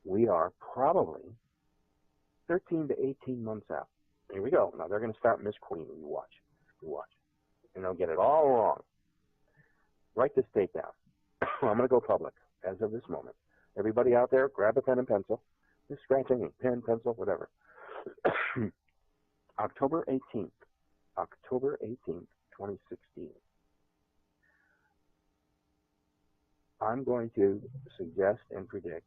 we are probably 13 to 18 months out. Here we go. Now they're going to start misquoting. You watch. You watch. And they'll get it all wrong. Write this date down. I'm going to go public as of this moment. Everybody out there, grab a pen and pencil. Just scratching, pen, pencil, whatever. October 18th. October 18th, 2016. I'm going to suggest and predict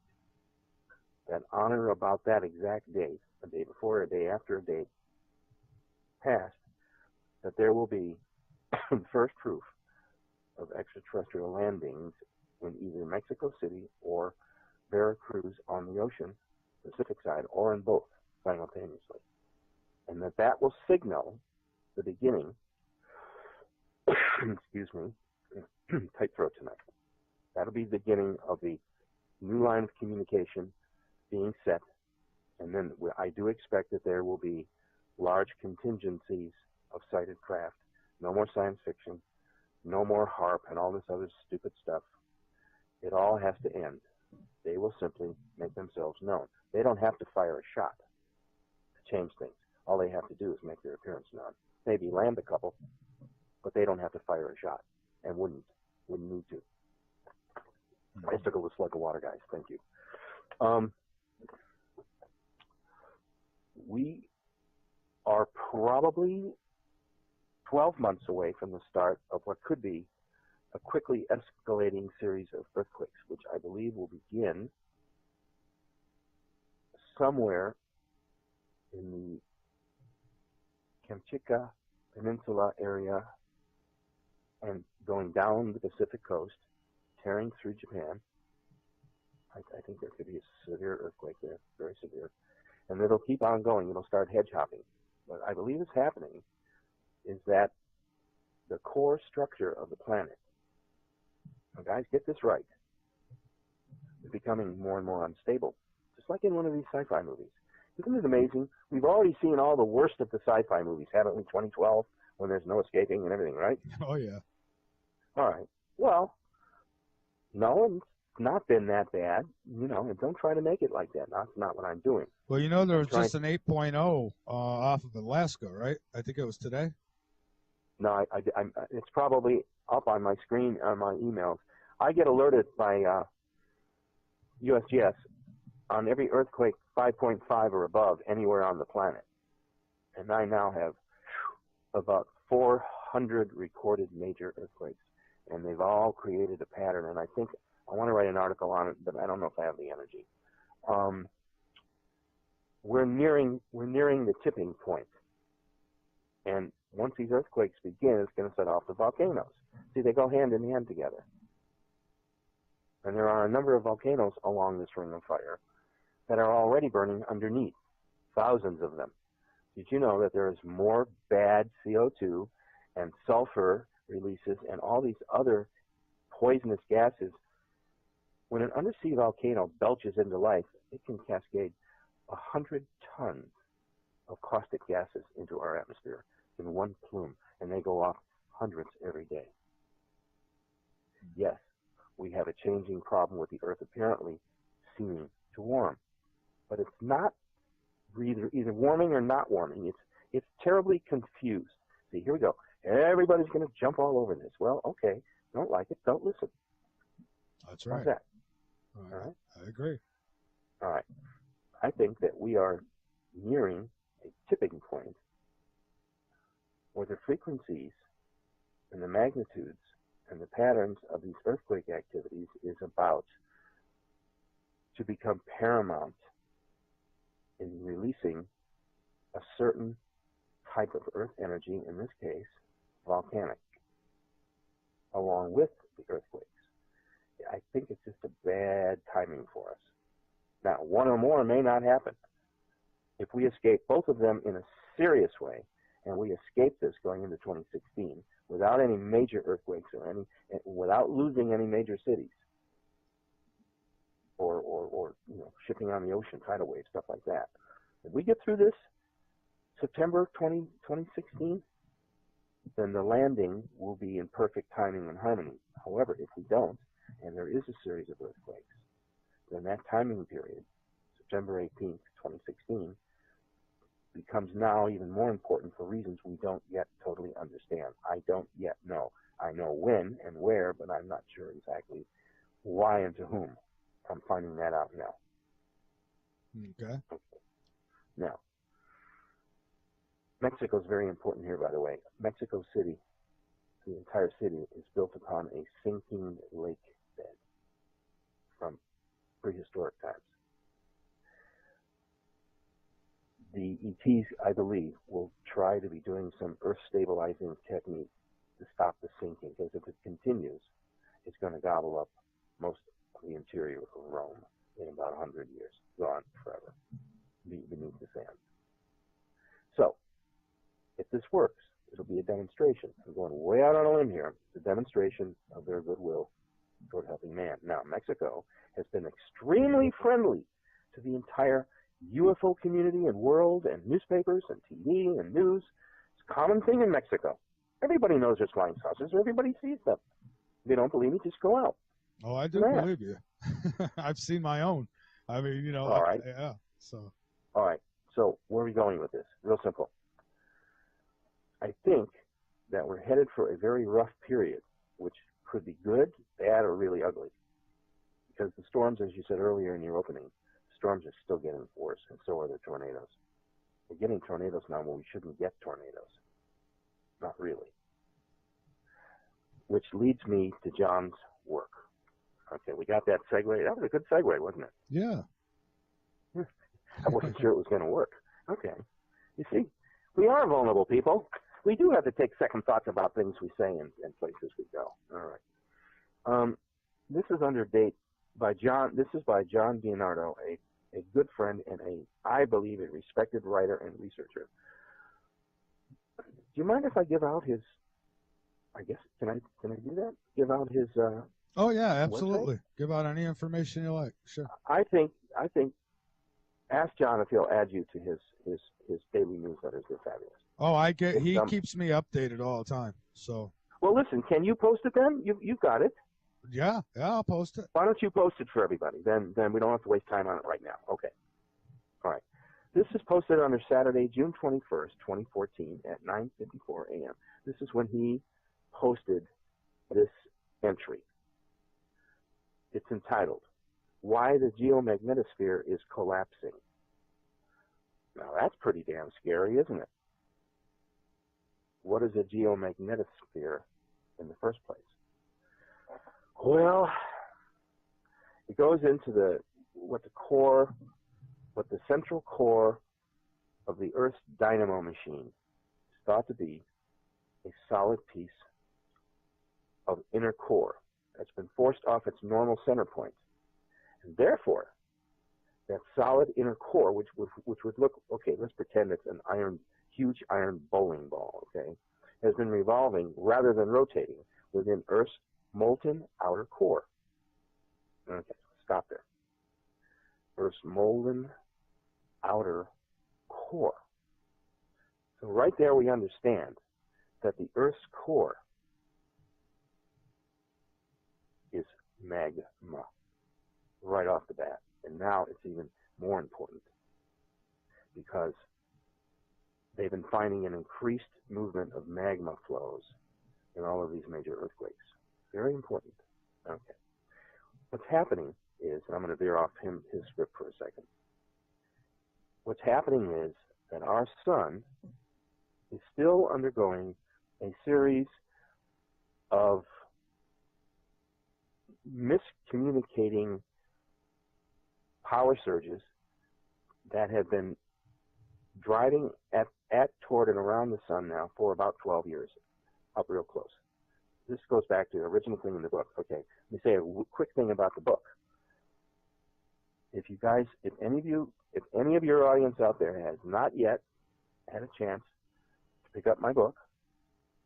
that on or about that exact date, a day before, a day after a date passed, that there will be first proof of extraterrestrial landings in either Mexico City or Veracruz on the ocean, Pacific side, or in both simultaneously. And that will signal the beginning, excuse me, tight throat tonight. That'll be the beginning of the new line of communication being set. And then I do expect that there will be large contingencies of sighted craft. No more science fiction. No more HARP and all this other stupid stuff. It all has to end. They will simply make themselves known. They don't have to fire a shot to change things. All they have to do is make their appearance known. Maybe land a couple, but they don't have to fire a shot and wouldn't need to. I took a slug of water, guys. Thank you. We are probably 12 months away from the start of what could be a quickly escalating series of earthquakes, which I believe will begin somewhere in the Kamchatka Peninsula area and going down the Pacific coast, tearing through Japan. I think there could be a severe earthquake there, very severe. And it'll keep on going. It'll start hedge hopping. What I believe is happening is that the core structure of the planet, now guys, get this right, is becoming more and more unstable, just like in one of these sci-fi movies. Isn't it amazing? We've already seen all the worst of the sci-fi movies, haven't we? 2012, when there's no escaping and everything, right? Oh, yeah. All right. Well, no, it's not been that bad, you know, and don't try to make it like that. That's not what I'm doing. Well, you know, there was just an 8.0 off of Alaska, right? I think it was today. No, it's probably up on my screen on my emails. I get alerted by USGS on every earthquake 5.5 or above anywhere on the planet. And I now have about 400 recorded major earthquakes. And they've all created a pattern. And I think I want to write an article on it, but I don't know if I have the energy. We're nearing the tipping point. And once these earthquakes begin, it's going to set off the volcanoes. See, they go hand in hand together. And there are a number of volcanoes along this ring of fire that are already burning underneath, thousands of them. Did you know that there is more bad CO2 and sulfur releases and all these other poisonous gases? When an undersea volcano belches into life, it can cascade 100 tons of caustic gases into our atmosphere in one plume, and they go off hundreds every day. Yes, we have a changing problem with the Earth apparently seeming to warm, but it's not either warming or not warming. It's terribly confused. See, here we go. Everybody's going to jump all over this. Well, okay, don't like it, don't listen. That's right. How's that? All right. I agree. All right. I think that we are nearing a tipping point where the frequencies and the magnitudes and the patterns of these earthquake activities is about to become paramount in releasing a certain type of earth energy, in this case, volcanic, along with the earthquakes. I think it's just a bad timing for us. Now, one or more may not happen. If we escape both of them in a serious way, and we escape this going into 2016 without any major earthquakes or without losing any major cities, or you know, shipping on the ocean, tidal waves, stuff like that. If we get through this September 2016, then the landing will be in perfect timing and harmony. However, if we don't, and there is a series of earthquakes, then that timing period September 18th, 2016, becomes now even more important for reasons we don't yet totally understand. I don't yet know. I know when and where, but I'm not sure exactly why and to whom. I'm finding that out now. Okay. Now, Mexico is very important here, by the way. Mexico City, the entire city, is built upon a sinking lake bed from prehistoric times. The ETs, I believe, will try to be doing some earth stabilizing technique to stop the sinking, because if it continues, it's going to gobble up most of the interior of Rome in about 100 years, gone forever, beneath the sand. So, if this works, it'll be a demonstration. I'm going way out on a limb here. It's a demonstration of their goodwill toward helping man. Now, Mexico has been extremely friendly to the entire UFO community and world and newspapers and TV and news. It's a common thing in Mexico. Everybody knows there's flying saucers. Everybody sees them. If you don't believe me, just go out. Oh, I do believe you. I've seen my own. I mean, you know. All right. Yeah. So. All right. So where are we going with this? Real simple. I think that we're headed for a very rough period, which could be good, bad, or really ugly. Because the storms, as you said earlier in your opening, storms are still getting worse, and so are the tornadoes. We're getting tornadoes now when we shouldn't get tornadoes. Not really. Which leads me to John's work. Okay, we got that segue. That was a good segue, wasn't it? Yeah. I wasn't sure it was going to work. Okay. You see, we are vulnerable people. We do have to take second thoughts about things we say and places we go. All right. This is under date by John. This is by John Leonardo, a good friend and I believe, a respected writer and researcher. Do you mind if I give out his? I guess can I do that? Give out his. Oh yeah, absolutely. Website? Give out any information you like. Sure. I think. Ask John if he'll add you to his daily newsletters. They're fabulous. Oh, he keeps me updated all the time. So. Well, listen. Can you post it then? You've got it. Yeah, I'll post it. Why don't you post it for everybody? Then we don't have to waste time on it right now. Okay. All right. This is posted on Saturday, June 21st, 2014 at 9:54 a.m. This is when he posted this entry. It's entitled, "Why the Geomagnetosphere is Collapsing." Now, that's pretty damn scary, isn't it? What is a geomagnetosphere in the first place? Well, it goes into what the central core of the Earth's dynamo machine is thought to be a solid piece of inner core that's been forced off its normal center point. And therefore, that solid inner core, which would look, okay, let's pretend it's an huge iron bowling ball, okay, has been revolving rather than rotating within Earth's molten outer core. Okay, stop there. Earth's molten outer core. So right there we understand that the Earth's core is magma right off the bat. And now it's even more important because they've been finding an increased movement of magma flows in all of these major earthquakes. Very important. Okay. What's happening is, and I'm going to veer off his script for a second. What's happening is that our sun is still undergoing a series of miscommunicating power surges that have been driving at toward and around the sun now for about 12 years, up real close. This goes back to the original thing in the book. Okay, let me say a quick thing about the book. If any of your audience out there has not yet had a chance to pick up my book,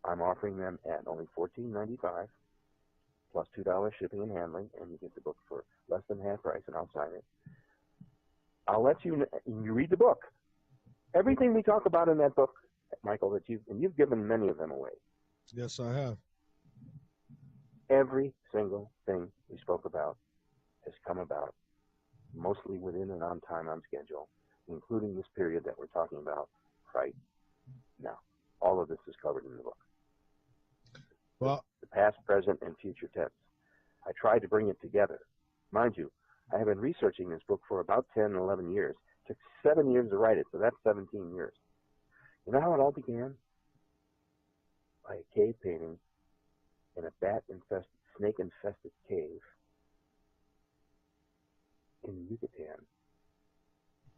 I'm offering them at only $14.95 plus $2 shipping and handling, and you get the book for less than half price, and I'll sign it. I'll let you read the book. Everything we talk about in that book, Michael, you've given many of them away. Yes, I have. Every single thing we spoke about has come about mostly within and on time, on schedule, including this period that we're talking about right now. All of this is covered in the book. Well, the past, present, and future tense. I tried to bring it together. Mind you, I have been researching this book for about 10, 11 years. It took 7 years to write it, so that's 17 years. You know how it all began? By a cave painting in a snake-infested cave in Yucatan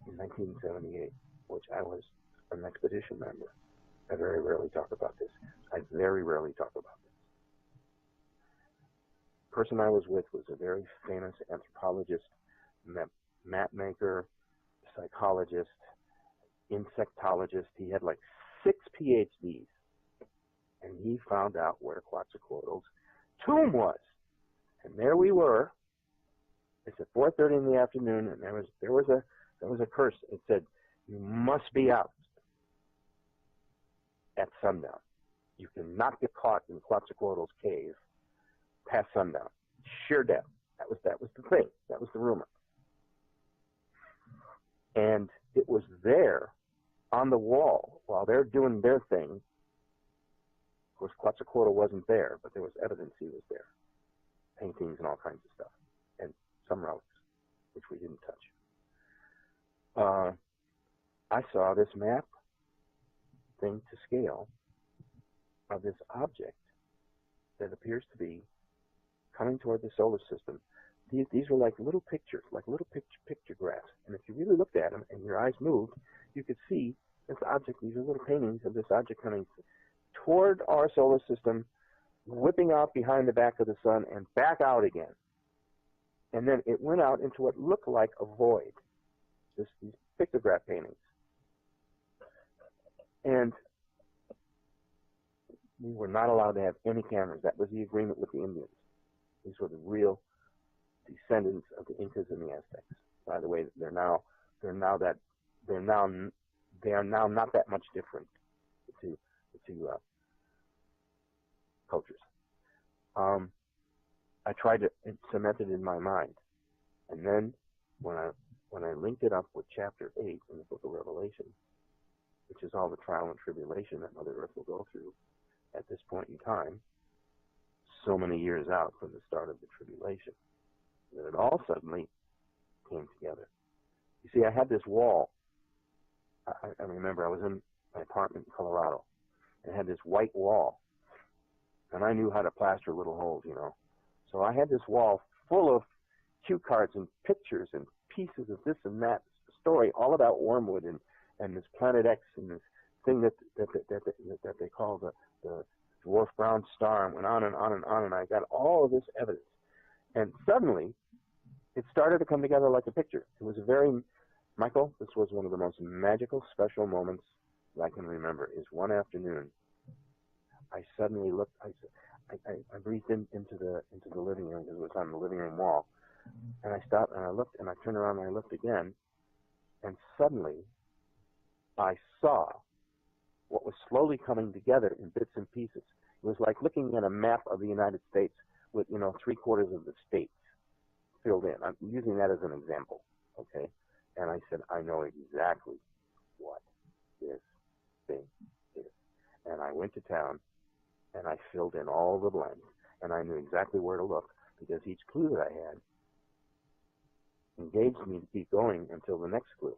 in 1978, which I was an expedition member. I very rarely talk about this. I very rarely talk about this. The person I was with was a very famous anthropologist, map maker, psychologist, insectologist. He had like 6 PhDs, and he found out where Quetzalcoatl's tomb was. And there we were. It's at 4:30 in the afternoon, and there was a curse. It said, "You must be out at sundown. You cannot get caught in Quetzalcoatl's cave past sundown. Sure death." That was the thing. That was the rumor. And it was there on the wall while they're doing their thing. Of course, Quetzalcoatl wasn't there, but there was evidence he was there. Paintings and all kinds of stuff. And some relics, which we didn't touch. I saw this map thing to scale of this object that appears to be coming toward the solar system. These were like little pictures, like little pictographs. And if you really looked at them and your eyes moved, you could see this object. These are little paintings of this object coming toward our solar system, whipping out behind the back of the sun and back out again. And then it went out into what looked like a void, these pictograph paintings. And we were not allowed to have any cameras. That was the agreement with the Indians. These were the real descendants of the Incas and the Aztecs. By the way, they are now not that much different, the two cultures. I tried to cement it in my mind, and then when I linked it up with chapter 8 in the Book of Revelation, which is all the trial and tribulation that Mother Earth will go through at this point in time, so many years out from the start of the tribulation, that it all suddenly came together. You see, I had this wall. I remember I was in my apartment in Colorado, and I had this white wall, and I knew how to plaster little holes, you know. So I had this wall full of cue cards and pictures and pieces of this and that story, all about Wormwood and this Planet X and this thing that they call the dwarf brown star, and went on and on and on, and I got all of this evidence. And suddenly, it started to come together like a picture. It was Michael, this was one of the most magical, special moments that I can remember, is one afternoon, I suddenly looked, I breathed into the living room, because it was on the living room wall, and I stopped, and I looked, and I turned around, and I looked again, and suddenly, I saw what was slowly coming together in bits and pieces. It was like looking at a map of the United States with, 3/4 of the states filled in. I'm using that as an example, okay? And I said, I know exactly what this thing is. And I went to town, and I filled in all the blanks, and I knew exactly where to look, because each clue that I had engaged me to keep going until the next clue.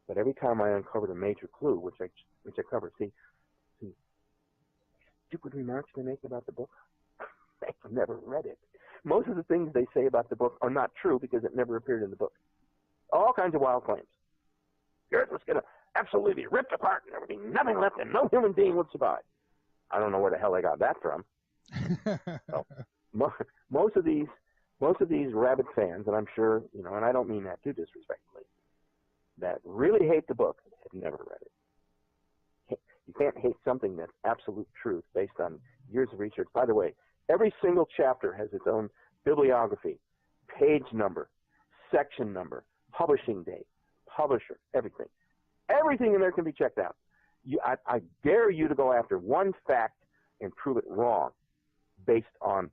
But every time I uncovered a major clue, which I covered, see, stupid remarks they make about the book, they've never read it. Most of the things they say about the book are not true because it never appeared in the book. All kinds of wild claims. The earth was going to absolutely be ripped apart, and there would be nothing left, and no human being would survive. I don't know where the hell they got that from. So, most of these rabid fans, and I'm sure, and I don't mean that too disrespectfully, that really hate the book have never read it. You can't hate something that's absolute truth based on years of research. By the way, every single chapter has its own bibliography, page number, section number, publishing date, publisher, everything. Everything in there can be checked out. I dare you to go after one fact and prove it wrong based on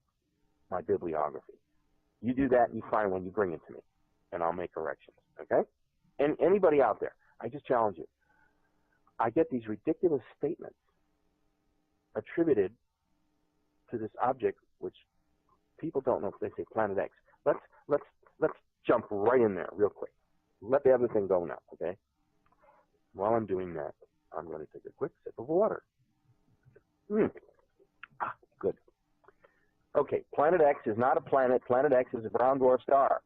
my bibliography. You do that and you find one, you bring it to me. and I'll make corrections, okay? And anybody out there, I just challenge you. I get these ridiculous statements attributed to this object, which people don't know if they say Planet X. Let's jump right in there real quick. Let the other thing go now, okay? While I'm doing that, I'm going to take a quick sip of water. Good. Okay, Planet X is not a planet. Planet X is a brown dwarf star.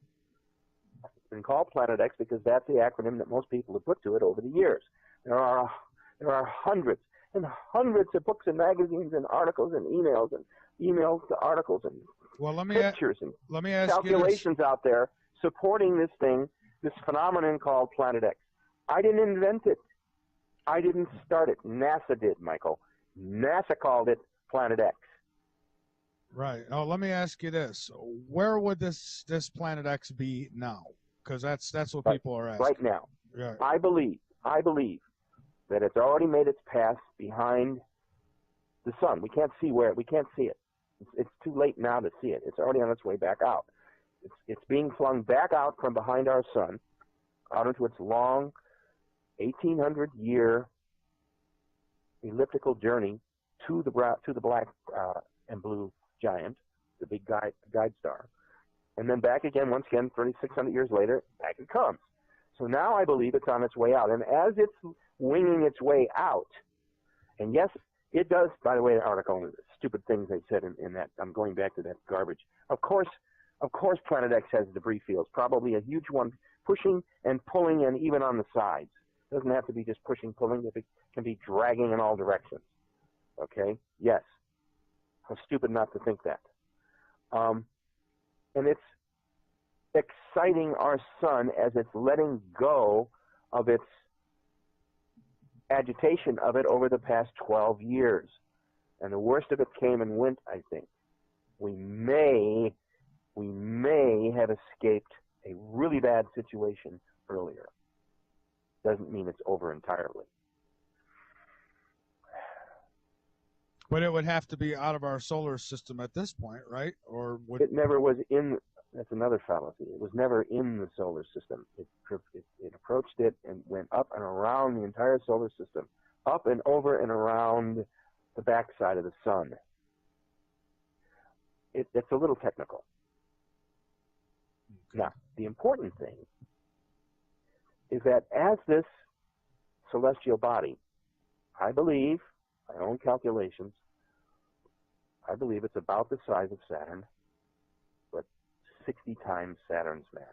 It's been called Planet X because that's the acronym that most people have put to it over the years. There are hundreds and hundreds of books and magazines and articles and emails to articles and pictures and calculations out there supporting this thing, this phenomenon called Planet X. I didn't invent it. I didn't start it. NASA did, Michael. NASA called it Planet X. Right. Oh, let me ask you this: where would this Planet X be now? Because that's what people are asking. Right now. Right. I believe that it's already made its path behind the sun. We can't see it. It's too late now to see it. It's already on its way back out. It's being flung back out from behind our sun, out into its long 1,800-year elliptical journey to the black and blue giant, the big guide star, and then back again, once again, 3,600 years later, back it comes. So now I believe it's on its way out. And as it's winging its way out, and yes, it does, by the way, the article, the stupid things they said in that, I'm going back to that garbage. Of course, Planet X has debris fields, probably a huge one, pushing and pulling and even on the sides. It doesn't have to be just pushing, pulling. It can be dragging in all directions. Okay? Yes. I'm stupid not to think that. And it's exciting our sun as it's letting go of its agitation of it over the past 12 years. And the worst of it came and went, I think. We may have escaped a really bad situation earlier. Doesn't mean it's over entirely. But it would have to be out of our solar system at this point, right? Or would it never was in? That's another fallacy. It was never in the solar system. It approached it and went up and around the entire solar system, up and over and around the backside of the sun. It's a little technical. Okay. Now, the important thing is that as this celestial body, I believe, my own calculations, I believe it's about the size of Saturn, but 60 times Saturn's mass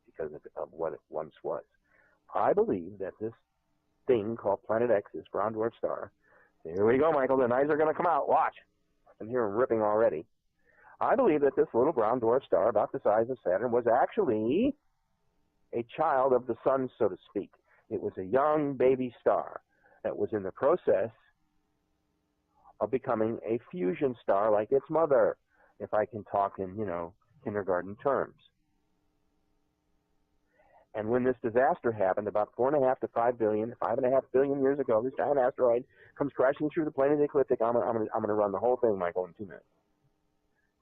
because of what it once was. I believe that this thing called Planet X, this brown dwarf star, here we go, Michael, the knives are going to come out. Watch. I can hear them ripping already. I believe that this little brown dwarf star, about the size of Saturn, was actually a child of the sun, so to speak. It was a young baby star that was in the process of becoming a fusion star like its mother, if I can talk in, kindergarten terms. And when this disaster happened about 4.5 to 5 billion, 5.5 billion years ago, this giant asteroid comes crashing through the plane of the ecliptic. I'm going to run the whole thing, Michael, in 2 minutes.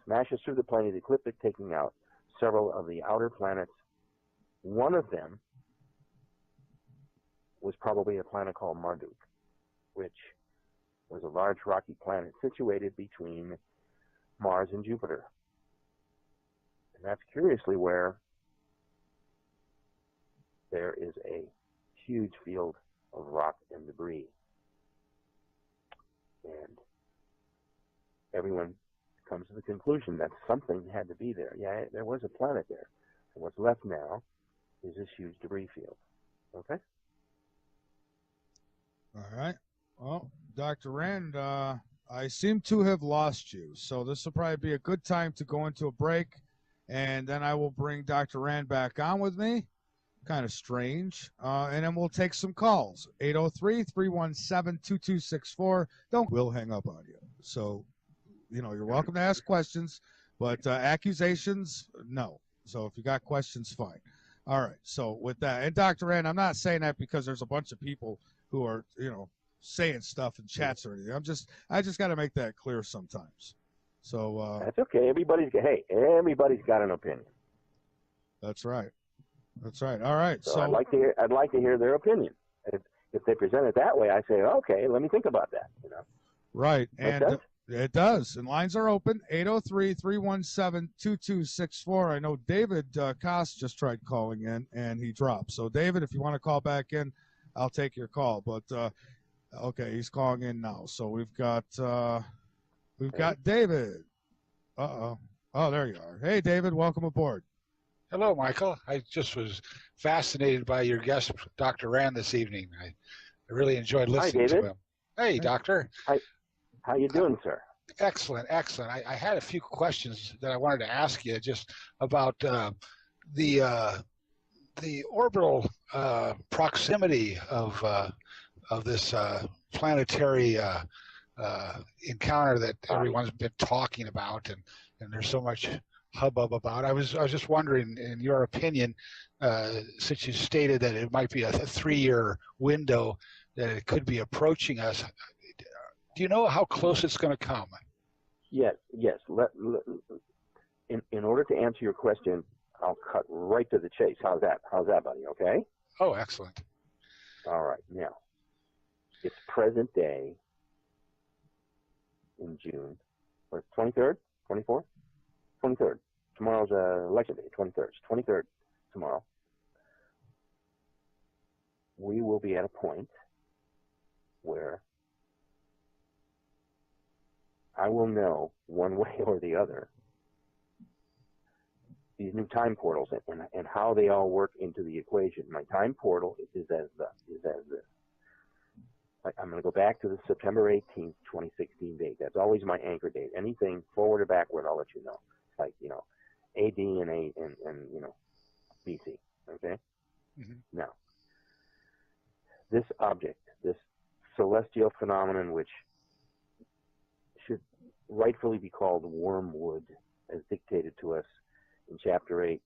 Smashes through the plane of the ecliptic, taking out several of the outer planets. One of them was probably a planet called Marduk, which was a large rocky planet situated between Mars and Jupiter. And that's curiously where there is a huge field of rock and debris. And everyone comes to the conclusion that something had to be there. Yeah, there was a planet there. And what's left now is this huge debris field. Okay? All right. Well, Dr. Rand, I seem to have lost you. So this will probably be a good time to go into a break. And then I will bring Dr. Rand back on with me. Kind of strange. And then we'll take some calls. 803-317-2264. We'll hang up on you. So, you're welcome to ask questions, but accusations, no. So if you got questions, fine. All right. So with that, and Dr. Rand, I'm not saying that because there's a bunch of people who are, saying stuff in chats or anything. I just got to make that clear sometimes. So that's okay. Everybody's got an opinion. That's right. That's right. All right. So I'd like to hear their opinion. If they present it that way, I say, okay, let me think about that. Right. Make And sense? it does. And lines are open, 803-317-2264. I know David Koss just tried calling in, and he dropped. So, David, if you want to call back in, I'll take your call. But, okay, he's calling in now. So we've got David. Uh-oh. Oh, there you are. Hey, David, welcome aboard. Hello, Michael. I just was fascinated by your guest, Dr. Rand, this evening. I really enjoyed listening to him. Hey, Doctor. Hi. How you doing, sir? Excellent, excellent. I had a few questions that I wanted to ask you just about the orbital proximity of this planetary encounter that everyone's been talking about, and there's so much hubbub about. I was just wondering, in your opinion, since you stated that it might be a 3-year window that it could be approaching us, do you know how close it's going to come? Yes. In order to answer your question, I'll cut right to the chase. How's that, buddy? Okay? Oh, excellent. All right. Now, it's present day in June. Or 23rd? 24th? 23rd. Tomorrow's election day, 23rd. 23rd tomorrow. We will be at a point where I will know one way or the other these new time portals and how they all work into the equation. My time portal is as this. I'm going to go back to the September 18th, 2016 date. That's always my anchor date. Anything forward or backward, I'll let you know. Like, AD and BC. Okay? Mm-hmm. Now, this object, this celestial phenomenon, which should rightfully be called wormwood, as dictated to us in chapter 8,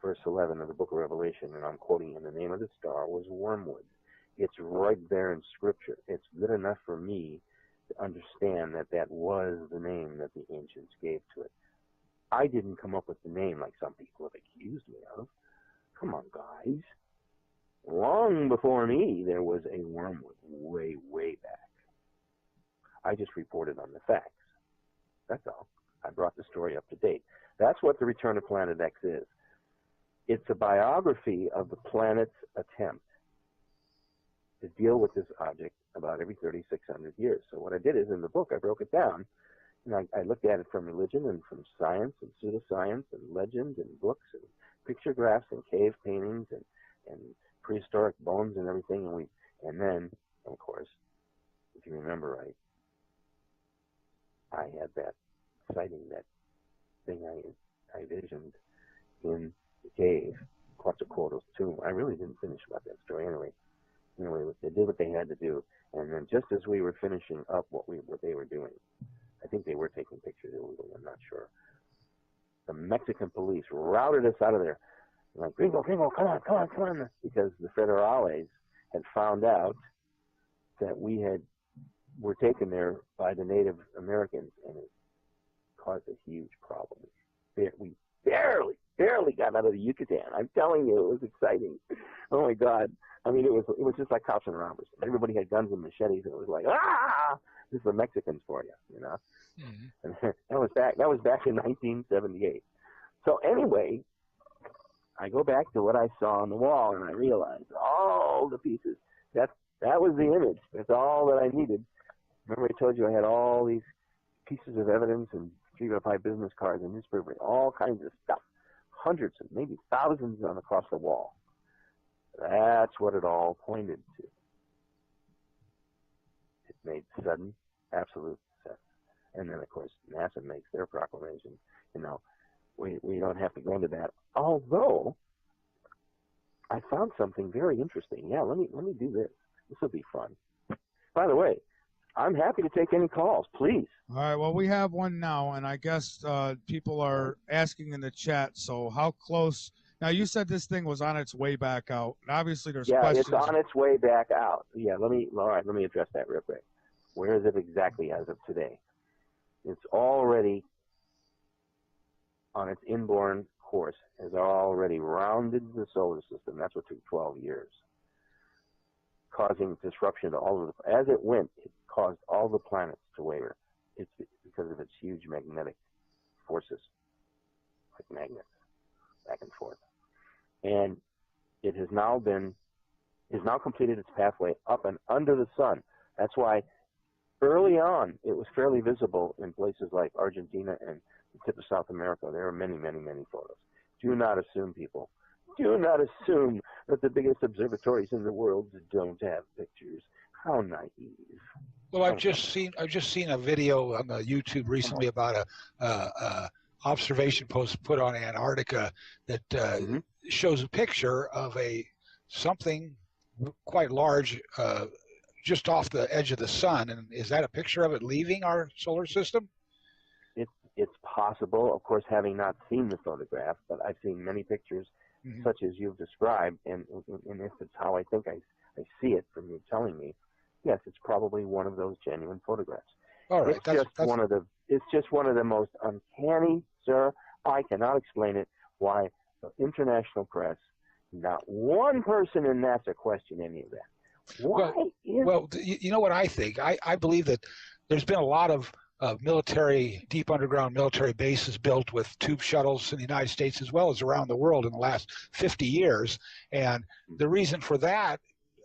verse 11 of the book of Revelation, and I'm quoting, "And the name of the star was wormwood." It's right there in Scripture. It's good enough for me to understand that that was the name that the ancients gave to it. I didn't come up with the name like some people have accused me of. Come on, guys. Long before me, there was a wormwood way, way back. I just reported on the facts. That's all. I brought the story up to date. That's what the Return of Planet X is. It's a biography of the planet's attempt to deal with this object about every 3,600 years. So what I did is, in the book, I broke it down, and I looked at it from religion and from science and pseudoscience and legend and books and pictographs and cave paintings and prehistoric bones and everything. And then, of course, if you remember right, I had that sighting, that thing I visioned in the cave, Quetzalcoatl's tomb. I really didn't finish about that story anyway. Anyway, they did what they had to do, and then just as we were finishing up what they were doing, I think they were taking pictures illegally, I'm not sure. The Mexican police routed us out of there. Like, Gringo, come on, because the Federales had found out that we were taken there by the Native Americans, and it caused a huge problem. We barely got out of the Yucatan. I'm telling you, it was exciting. Oh my God! I mean, it was just like cops and robbers. Everybody had guns and machetes, and it was like, ah! This is the Mexicans for you, Mm-hmm. And that was back in 1978. So anyway, I go back to what I saw on the wall, and I realized all the pieces. That was the image. That's all that I needed. Remember, I told you I had all these pieces of evidence and 3x5 business cards and newspaper, all kinds of stuff, hundreds and maybe thousands across the wall. That's what it all pointed to. It made sudden, absolute sense. And then, of course, NASA makes their proclamation. We don't have to go into that. Although, I found something very interesting. Yeah, let me do this. This will be fun. By the way, I'm happy to take any calls, please. All right, well, we have one now, and I guess people are asking in the chat, so how close? Now, you said this thing was on its way back out, and obviously there's questions. Yeah, it's on its way back out. Yeah, let me address that real quick. Where is it exactly as of today? It's already on its inborn course has already rounded the solar system. That's what took 12 years, causing disruption to all of the. As it went, it caused all the planets to waver. It's because of its huge magnetic forces, like magnets, back and forth. And it has now completed its pathway up and under the sun. That's why early on it was fairly visible in places like Argentina and the tip of South America. There are many, many, many photos. Do not assume, people. Do not assume that the biggest observatories in the world don't have pictures. How naive. Well, I've just seen a video on the YouTube recently about a observation post put on Antarctica that shows a picture of something quite large just off the edge of the sun. And is that a picture of it leaving our solar system? It's possible, of course, having not seen the photograph, but I've seen many pictures such as you've described, and if it's how I think I see it from you telling me, yes, it's probably one of those genuine photographs. All right, it's just one of the most uncanny, sir. I cannot explain it. Why the international press, not one person in NASA questioned any of that. Why? Well, you know what I think? I believe that there's been a lot of military, deep underground military bases built with tube shuttles in the United States as well as around the world in the last 50 years. And the reason for that,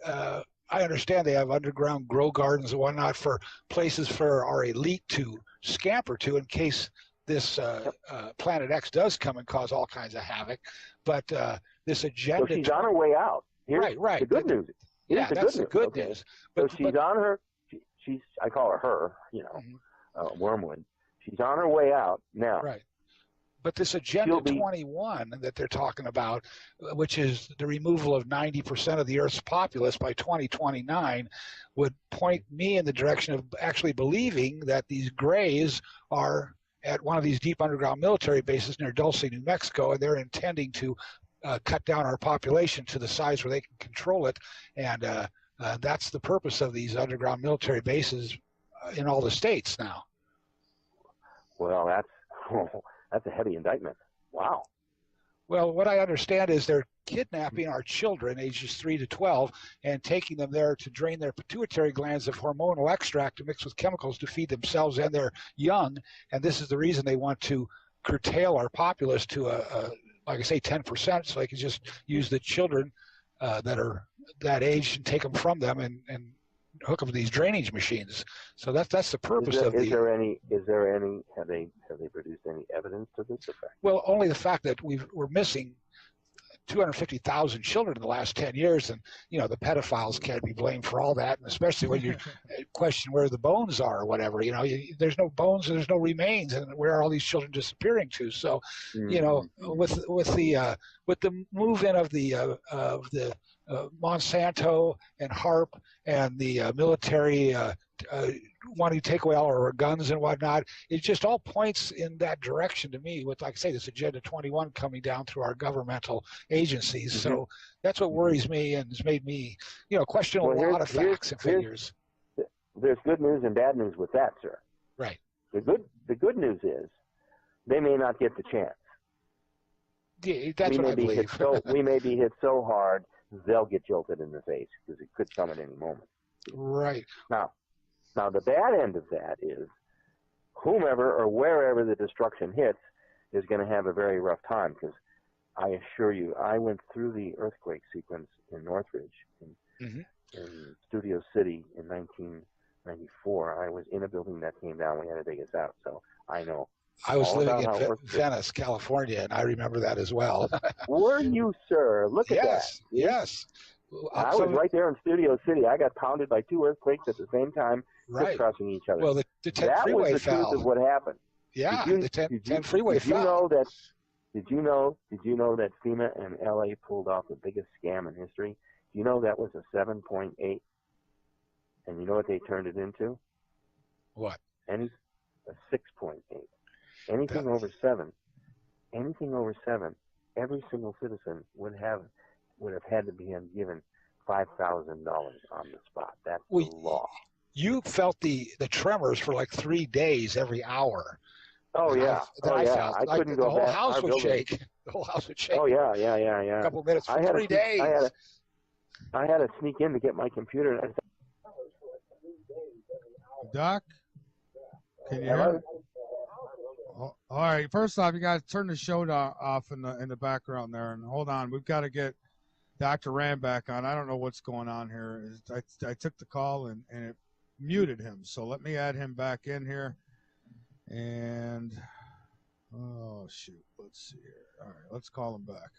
I understand they have underground grow gardens and whatnot for places for our elite to scamper to in case this Planet X does come and cause all kinds of havoc. But this agenda... So she's on her way out. Here's right. The good news. That's the good news. But she's on her... She's, I call her, Wormwood. She's on her way out now. Right. But this Agenda 21 that they're talking about, which is the removal of 90% of the Earth's populace by 2029, would point me in the direction of actually believing that these Greys are at one of these deep underground military bases near Dulce, New Mexico, and they're intending to cut down our population to the size where they can control it. And that's the purpose of these underground military bases in all the states now. Well, that's a heavy indictment. Wow. Well, what I understand is they're kidnapping our children, ages 3 to 12, and taking them there to drain their pituitary glands of hormonal extract to mix with chemicals to feed themselves and their young. And this is the reason they want to curtail our populace to like I say, 10%, so they can just use the children that are that age and take them from them and hook them to these drainage machines. So that's the purpose of the. Have they produced any evidence to this effect? Well, only the fact that we're missing 250,000 children in the last 10 years, and the pedophiles can't be blamed for all that, and especially when you question where the bones are or whatever. There's no bones and there's no remains, and where are all these children disappearing to? So, with the move in of the Monsanto and HARP and the military wanting to take away all our guns and whatnot, it just all points in that direction to me with, like I say, this Agenda 21 coming down through our governmental agencies. So that's what worries me and has made me, question a lot of facts and figures. There's good news and bad news with that, sir. Right. The good news is they may not get the chance. Yeah, that's what I believe. We may be hit so hard they'll get jolted in the face because it could come at any moment. Right. Now, the bad end of that is whomever or wherever the destruction hits is going to have a very rough time, because I assure you, I went through the earthquake sequence in Northridge, in Studio City in 1994. I was in a building that came down. We had to dig us out, so I know. I was living in Venice, California, and I remember that as well. Were you, sir? Look at that. Yes. I was right there in Studio City. I got pounded by 2 earthquakes at the same time, crisscrossing each other. Well, the 10 freeway was the truth of what happened. Yeah, the 10 freeway fell. Did you know that FEMA and LA pulled off the biggest scam in history? Do you know that was a 7.8? And you know what they turned it into? What? A 6.8. Anything over 7, every single citizen would have had to be given $5,000 on the spot. That's the law. You felt the tremors for like 3 days every hour. Oh, yeah. I couldn't go back. The whole house would shake. The whole house would shake. Oh yeah. A couple of minutes for 3 days. I had to sneak in to get my computer. And Doc, can you hear me? All right. First off, you got to turn the show off in the background there, and hold on. We've got to get Dr. Rand back on. I don't know what's going on here. I took the call and it muted him. So let me add him back in here. And oh shoot, let's see here. All right, let's call him back.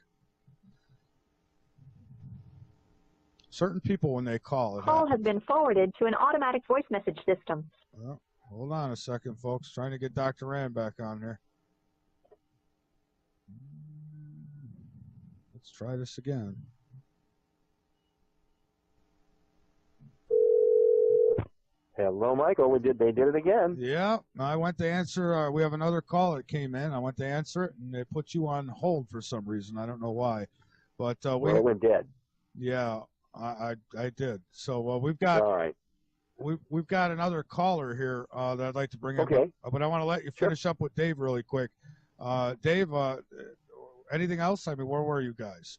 Certain people, when they call, Call has been forwarded to an automatic voice message system. Well, hold on a second, folks. Trying to get Dr. Rand back on here. Let's try this again. hello, Michael. They did it again. Yeah, I went to answer. We have another call that came in. I went to answer it, and they put you on hold for some reason. I don't know why, but Well, it went dead. Yeah, I did. So we've got All right. we've got another caller here that I'd like to bring Okay. in, but I want to let you finish up with Dave really quick. Dave, anything else? I mean, where were you guys?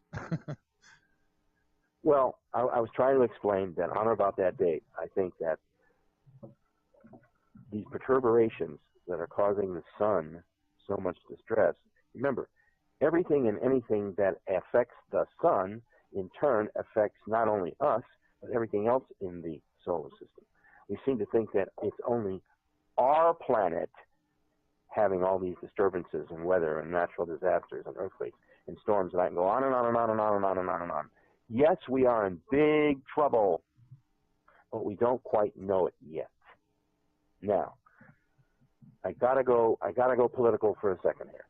Well, I was trying to explain that on or about that date, I think that these perturbations that are causing the sun so much distress, remember, everything and anything that affects the sun in turn affects not only us, but everything else in the solar system. We seem to think that it's only our planet having all these disturbances and weather and natural disasters and earthquakes and storms, and I can go on and on and on and on and on and on and on. Yes, we are in big trouble, but we don't quite know it yet. Now, I gotta go political for a second here.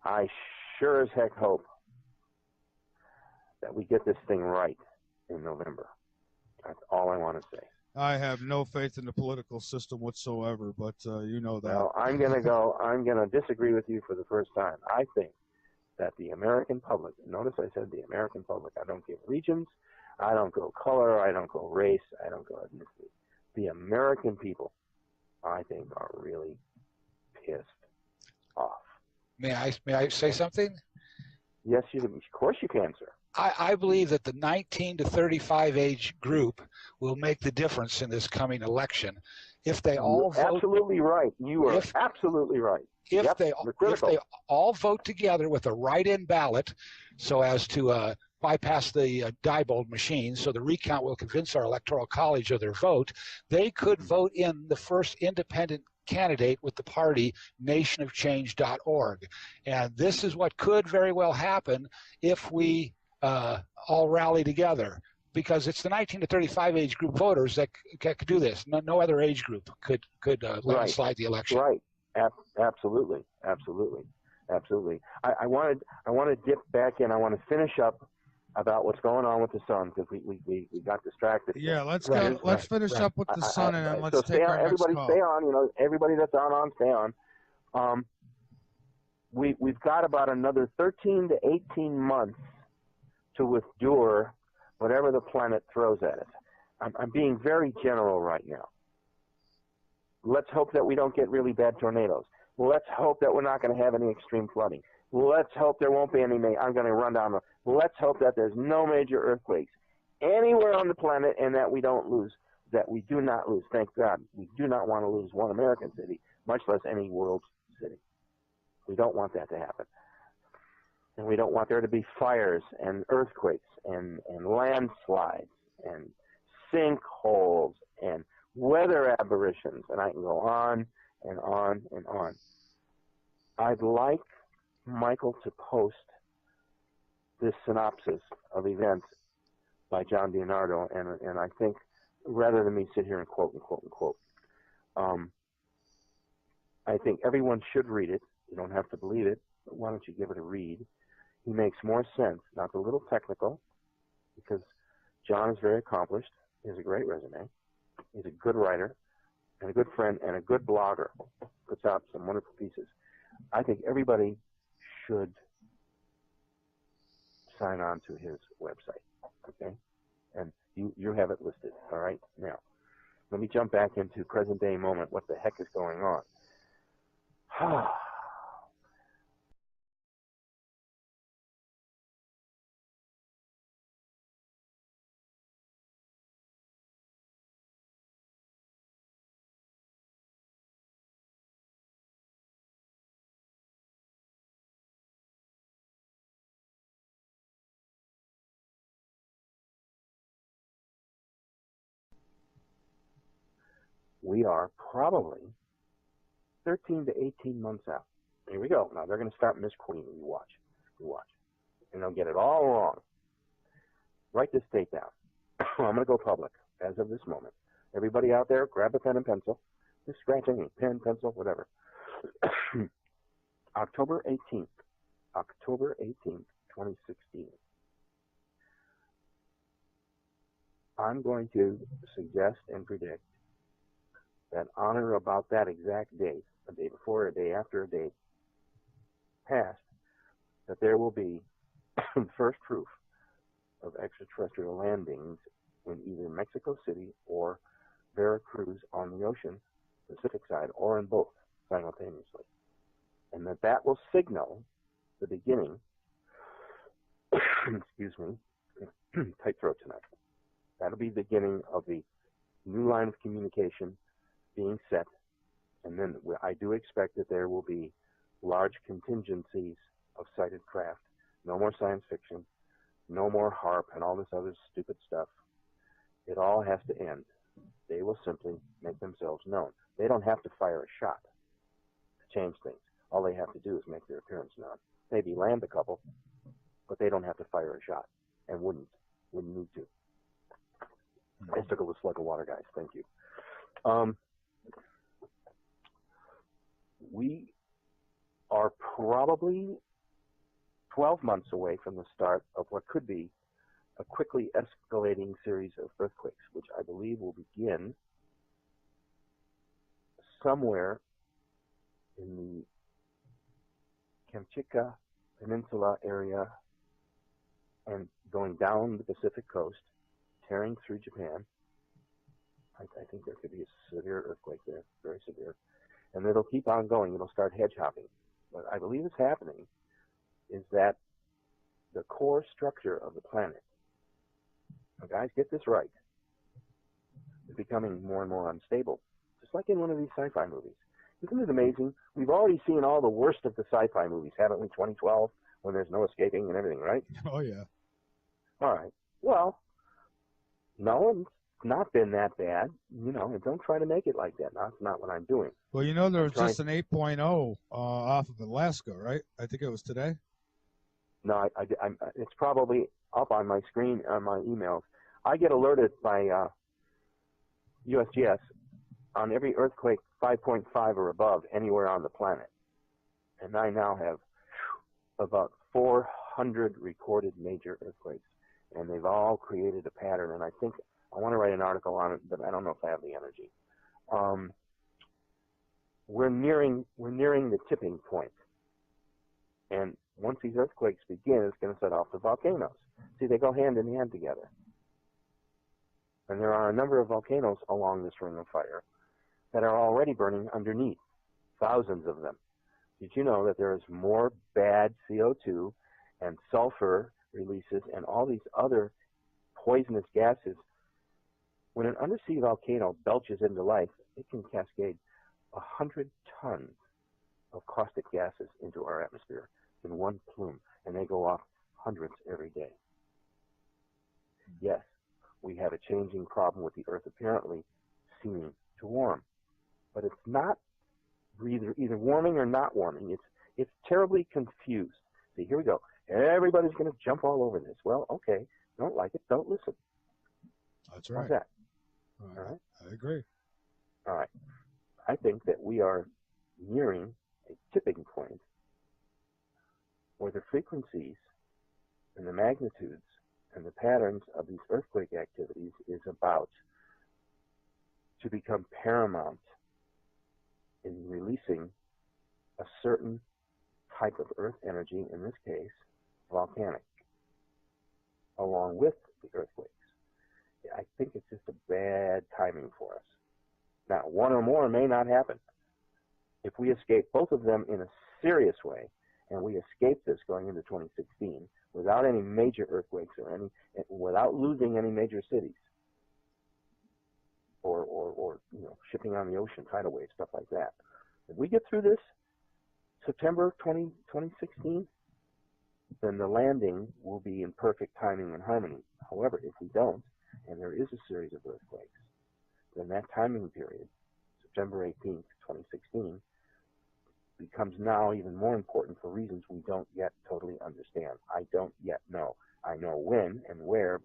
I sure as heck hope that we get this thing right in November. That's all I want to say. I have no faith in the political system whatsoever, but you know that. Well, I'm gonna disagree with you for the first time. I think that the American public, notice I said the American public, I don't give regions, I don't go color, I don't go race, I don't go ethnicity. The American people, I think, are really pissed off. May I say something? Yes, of course you can, sir. I believe that the 19 to 35 age group will make the difference in this coming election. If they all vote, absolutely right. You are absolutely right. If they all vote together with a write-in ballot, so as to bypass the Diebold machine, so the recount will convince our electoral college of their vote, they could vote in the first independent candidate with the party nationofchange.org. And this is what could very well happen if we all rally together, because it's the 19 to 35 age group voters that could do this. No other age group could landslide the election. Right. Absolutely. I want to dip back in. I want to finish up about what's going on with the sun, because we got distracted. Yeah, let's finish up with the sun, and then let's so take our next call. Stay on. Everybody that's on, stay on. We've got about another 13 to 18 months to endure whatever the planet throws at us. I'm being very general right now. Let's hope that we don't get really bad tornadoes. Let's hope that we're not going to have any extreme flooding. Let's hope there won't be any. I'm going to run down. Let's hope that there's no major earthquakes anywhere on the planet, and that we do not lose. Thank God. We do not want to lose one American city, much less any world city. We don't want that to happen. And we don't want there to be fires and earthquakes and landslides and sinkholes and weather aberrations, and I can go on and on and on. I'd like Michael to post this synopsis of events by John DiNardo, and I think, rather than me sit here and quote, I think everyone should read it. You don't have to believe it, but why don't you give it a read? He makes more sense, not a little technical, because John is very accomplished. He has a great resume. He's a good writer and a good friend and a good blogger. Puts out some wonderful pieces. I think everybody should sign on to his website, okay? And you have it listed, all right? Now, let me jump back into present day moment. What the heck is going on? we are probably 13 to 18 months out. Here we go. Now they're going to start misquoting. You watch. You watch. And they'll get it all wrong. Write this date down. I'm going to go public as of this moment. Everybody out there, grab a pen and pencil. Just scratch anything. Pen, pencil, whatever. October 18th. October 18th, 2016. I'm going to suggest and predict that on or about that exact date, a day before, a day after a date passed, that there will be first proof of extraterrestrial landings in either Mexico City or Veracruz on the ocean, Pacific side, or in both simultaneously. And that will signal the beginning, excuse me, tight throat tonight. That'll be the beginning of the new line of communication being set. And then I do expect that there will be large contingencies of sighted craft. No more science fiction. No more HARP and all this other stupid stuff. It all has to end. They will simply make themselves known. They don't have to fire a shot to change things. All they have to do is make their appearance known. Maybe land a couple, but they don't have to fire a shot and wouldn't need to. I took a slug of water, guys. Thank you. We are probably 12 months away from the start of what could be a quickly escalating series of earthquakes, which I believe will begin somewhere in the Kamchatka Peninsula area and going down the Pacific coast, tearing through Japan. I think there could be a severe earthquake there, very severe. And it'll keep on going. It'll start hedge hopping. What I believe is happening is that the core structure of the planet, now guys, get this right, is becoming more and more unstable, just like in one of these sci-fi movies. Isn't it amazing? We've already seen all the worst of the sci-fi movies, haven't we? 2012, when there's no escaping and everything, right? Oh, yeah. All right. Well, no, it's not been that bad, you know, and don't try to make it like that. That's not what I'm doing. Well, you know, there was just an 8.0 off of Alaska, right? I think it was today. No, it's probably up on my screen, on my emails. I get alerted by USGS on every earthquake 5.5 or above anywhere on the planet. And I now have about 400 recorded major earthquakes. And they've all created a pattern. And I think I want to write an article on it, but I don't know if I have the energy. We're nearing the tipping point. And once these earthquakes begin, it's going to set off the volcanoes. See, they go hand in hand together. And there are a number of volcanoes along this ring of fire that are already burning underneath, thousands of them. Did you know that there is more bad CO2 and sulfur releases and all these other poisonous gases? When an undersea volcano belches into life, it can cascade 100 tons of caustic gases into our atmosphere in one plume, and they go off hundreds every day. Yes, we have a changing problem with the Earth apparently seeming to warm, but it's not either warming or not warming. It's terribly confused. See, here we go. Everybody's going to jump all over this. Well, okay, don't like it, don't listen. That's right. How's that? All right. I agree. All right. I think that we are nearing a tipping point where the frequencies and the magnitudes and the patterns of these earthquake activities is about to become paramount in releasing a certain type of earth energy, in this case, volcanic, along with the earthquakes. I think it's just a bad timing for us. Now, one or more may not happen. If we escape both of them in a serious way, and we escape this going into 2016 without any major earthquakes or without losing any major cities, or you know, shipping on the ocean, tidal waves, stuff like that. If we get through this September 2016, then the landing will be in perfect timing and harmony. However, if we don't, and there is a series of earthquakes, then that timing period September 18th, 2016, becomes now even more important for reasons we don't yet totally understand. I don't yet know. I know when and where,